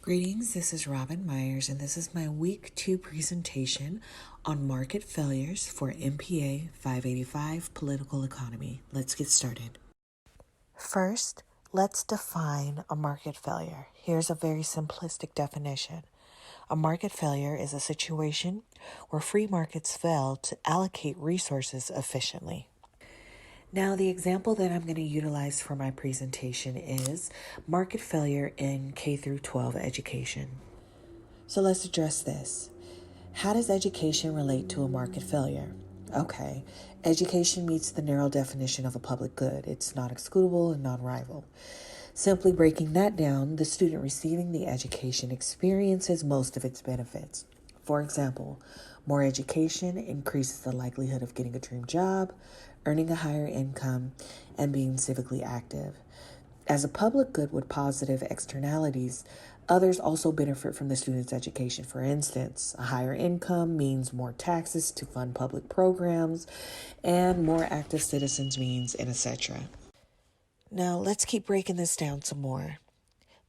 Greetings, this is Robin Myers, and this is my Week 2 presentation on market failures for MPA 585 Political Economy. Let's get started. First, let's define a market failure. Here's a very simplistic definition. A market failure is a situation where free markets fail to allocate resources efficiently. Now, the example that I'm going to utilize for my presentation is market failure in K through 12 education. So let's address this. How does education relate to a market failure? Okay, education meets the narrow definition of a public good. It's not excludable and non-rival. Simply breaking that down, the student receiving the education experiences most of its benefits. For example, more education increases the likelihood of getting a dream job, earning a higher income, and being civically active. As a public good with positive externalities, others also benefit from the student's education. For instance, a higher income means more taxes to fund public programs, and more active citizens means, and etc. Now, let's keep breaking this down some more.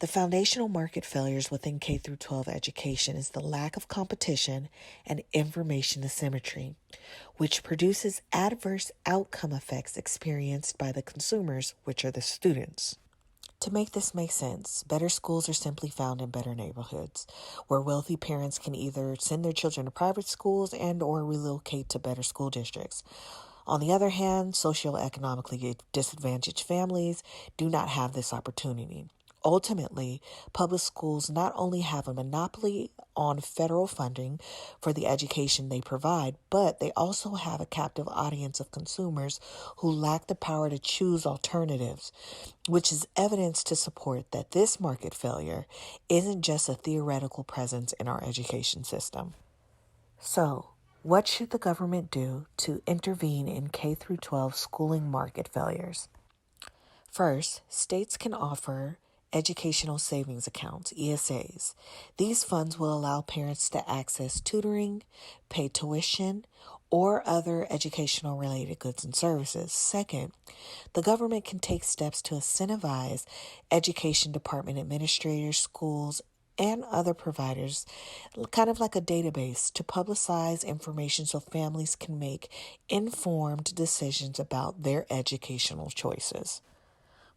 The foundational market failures within K through 12 education is the lack of competition and information asymmetry, which produces adverse outcome effects experienced by the consumers, which are the students. To make this make sense, better schools are simply found in better neighborhoods, where wealthy parents can either send their children to private schools and or relocate to better school districts. On the other hand, socioeconomically disadvantaged families do not have this opportunity. Ultimately, public schools not only have a monopoly on federal funding for the education they provide, but they also have a captive audience of consumers who lack the power to choose alternatives, which is evidence to support that this market failure isn't just a theoretical presence in our education system. So, what should the government do to intervene in K through 12 schooling market failures? First, states can offer educational savings accounts, ESAs. These funds will allow parents to access tutoring, pay tuition, or other educational related goods and services. Second, the government can take steps to incentivize education department administrators, schools, and other providers, kind of like a database, to publicize information so families can make informed decisions about their educational choices.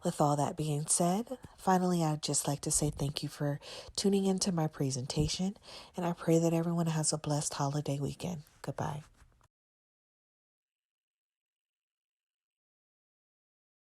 With all that being said, finally, I'd just like to say thank you for tuning into my presentation, and I pray that everyone has a blessed holiday weekend. Goodbye.